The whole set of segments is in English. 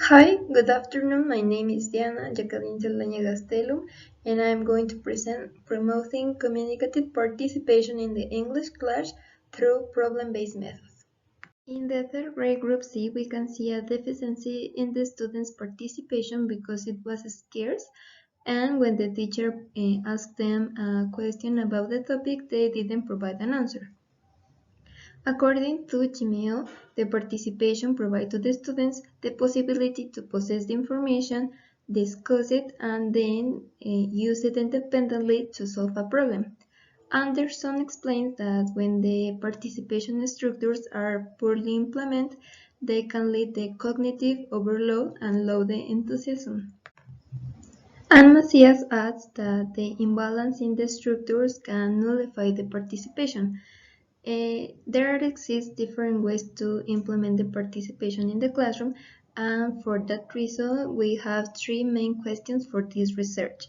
Hi, good afternoon. My name is Diana Jaqueline SALDAñA GASTELUM, and I'm going to present promoting communicative participation in the English class through problem-based methods. In the third grade group C, we can see a deficiency in the students' participation because it was scarce, and when the teacher asked them a question about the topic, they didn't provide an answer. According to Gmail, the participation provides to the students the possibility to possess the information, discuss it, and then use it independently to solve a problem. Anderson explains that when the participation structures are poorly implemented, they can lead to cognitive overload and low the enthusiasm. And Macias adds that the imbalance in the structures can nullify the participation. There exist different ways to implement the participation in the classroom, and for that reason we have three main questions for this research.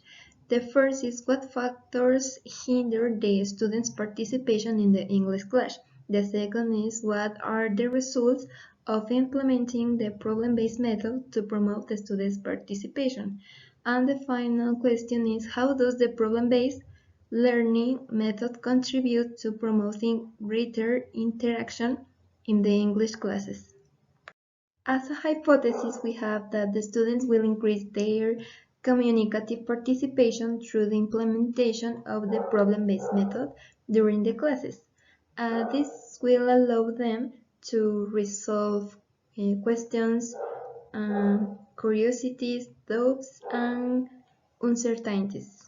The first is what factors hinder the students' participation in the English class. The second is what are the results of implementing the problem-based method to promote the students' participation. And the final question is how does the problem-based learning method contribute to promoting greater interaction in the English classes. As a hypothesis, we have that the students will increase their communicative participation through the implementation of the problem-based method during the classes. This will allow them to resolve questions, curiosities, doubts, and uncertainties.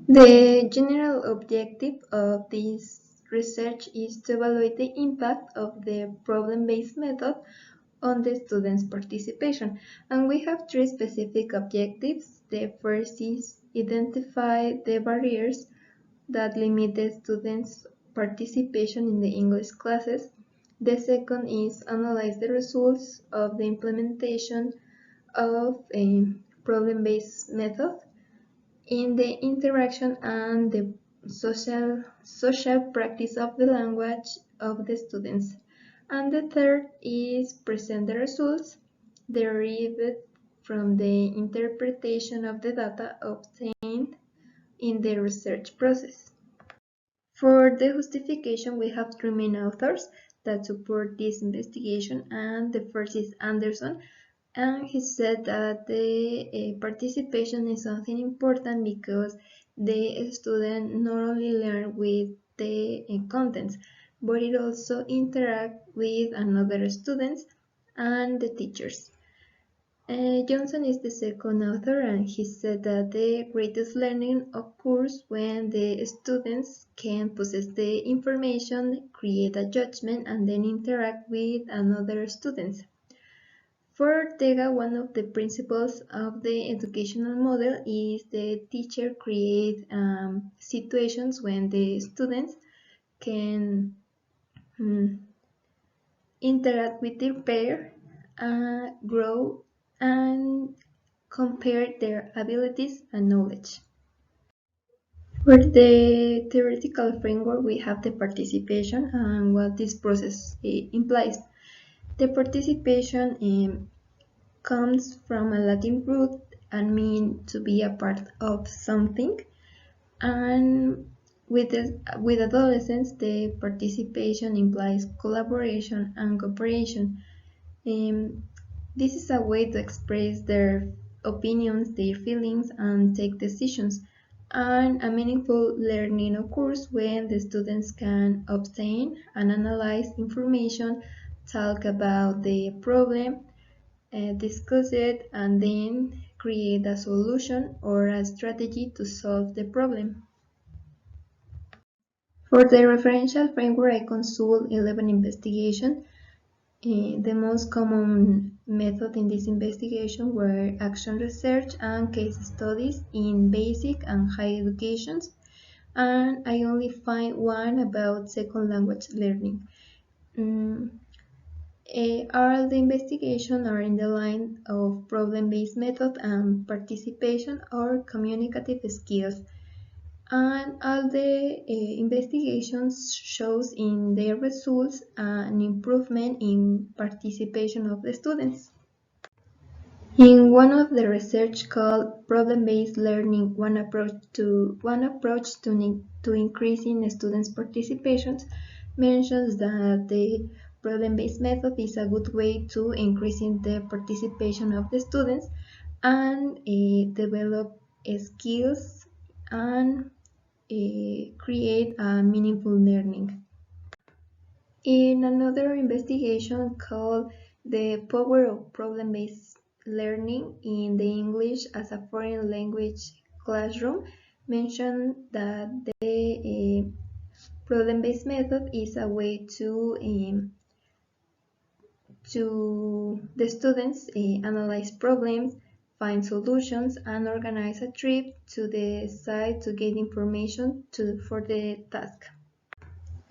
The general objective of this research is to evaluate the impact of the problem-based method on the students' participation, and we have three specific objectives. The first is identify the barriers that limit the students' participation in the English classes. The second is analyze the results of the implementation of a problem-based method in the interaction and the social practice of the language of the students. And the third is present the results derived from the interpretation of the data obtained in the research process. For the justification, we have three main authors that support this investigation, and the first is Anderson, and he said that the participation is something important because the student not only learn with the contents, but it also interact with another students and the teachers. Johnson is the second author, and he said that the greatest learning occurs when the students can possess the information, create a judgment, and then interact with another students. For Ortega, one of the principles of the educational model is the teacher create situations when the students can interact with their peer, grow, and compare their abilities and knowledge. For the theoretical framework, we have the participation and what this process implies. The participation comes from a Latin root and mean to be a part of something. And with adolescents, the participation implies collaboration and cooperation. This is a way to express their opinions, their feelings, and take decisions. And a meaningful learning occurs when the students can obtain and analyze information, talk about the problem, discuss it, and then create a solution or a strategy to solve the problem. For the referential framework, I consult 11 investigations. The most common method in this investigation were action research and case studies in basic and higher educations, and I only find one about second language learning. All the investigations are in the line of problem-based method and participation or communicative skills. And all the investigations shows in their results an improvement in participation of the students. In one of the research called problem-based learning, one approach to increasing students' participations mentions that the problem-based method is a good way to increasing the participation of the students and develop skills and create a meaningful learning. In another investigation called The Power of Problem-Based Learning in the English as a Foreign Language Classroom, mentioned that the problem-based method is a way to the students analyze problems, find solutions, and organize a trip to the site to get information for the task.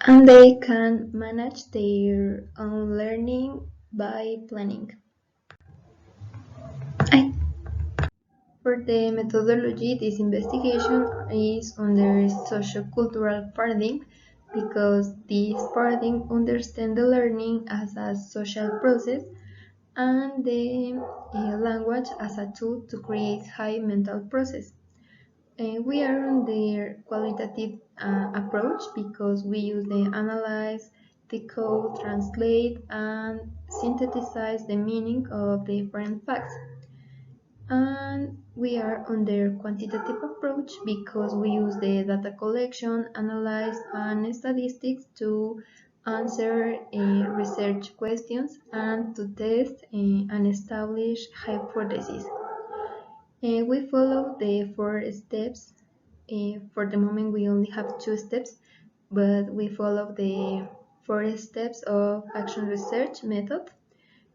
And they can manage their own learning by planning. For the methodology, this investigation is under sociocultural paradigm because this paradigm understands the learning as a social process and the language as a tool to create high mental process. We are on the qualitative approach because we use the analyze, decode, translate, and synthesize the meaning of different facts. And we are on the quantitative approach because we use the data collection, analyze, and statistics to answer research questions and to test and establish hypotheses. We follow the 4 steps. For the moment, we only have 2 steps, but we follow the 4 steps of action research method.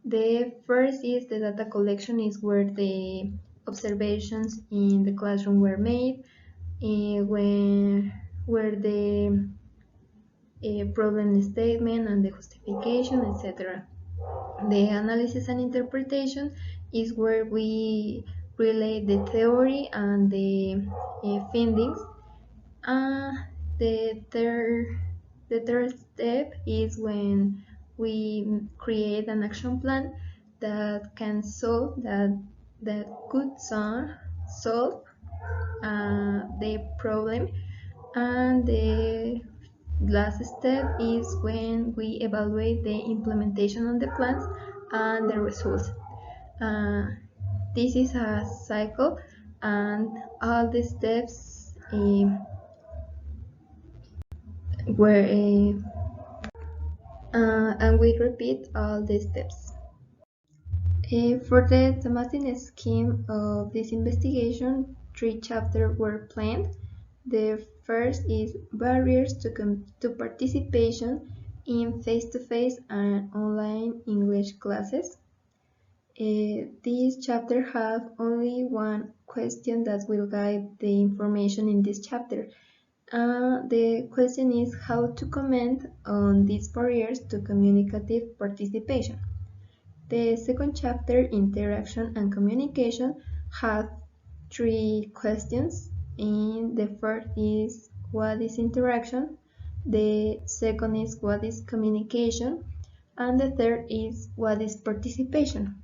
The first is the data collection, is where the observations in the classroom were made, where the problem statement and the justification, etc. The analysis and interpretation is where we relate the theory and the findings. Uh, the third the third step is when we create an action plan that can could solve the problem, and the last step is when we evaluate the implementation of the plans and the results. Uh, this is a cycle, and all the steps were and we repeat all the steps. For the thematic scheme of this investigation, 3 chapters were planned. The first is barriers to participation in face-to-face and online English classes. This chapter have only one question that will guide the information in this chapter. The question is how to comment on these barriers to communicative participation. The second chapter, interaction and communication, have 3 questions. And the first is what is interaction, the second is what is communication, and the third is what is participation.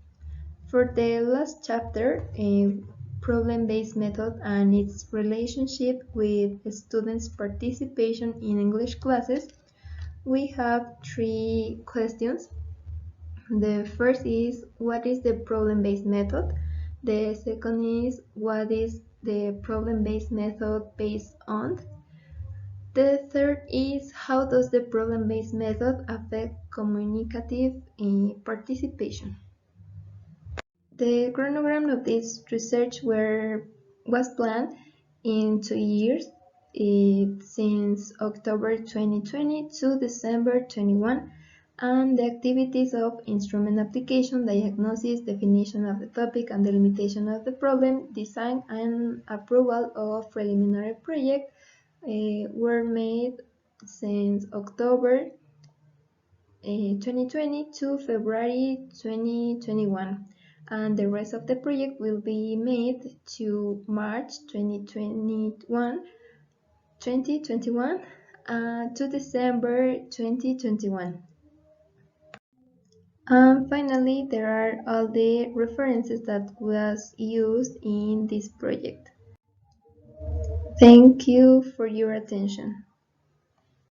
For the last chapter, a problem-based method and its relationship with students' participation in English classes, we have 3 questions. The first is what is the problem-based method? The second is what is the problem-based method based on? The third is how does the problem-based method affect communicative participation? The chronogram of this research was planned in 2 years, since October 2020 to December 21, and the activities of instrument application, diagnosis, definition of the topic, and delimitation of the problem, design, and approval of preliminary project were made since October 2020 to February 2021, and the rest of the project will be made to March 2021 to December 2021. And finally, there are all the references that was used in this project. Thank you for your attention.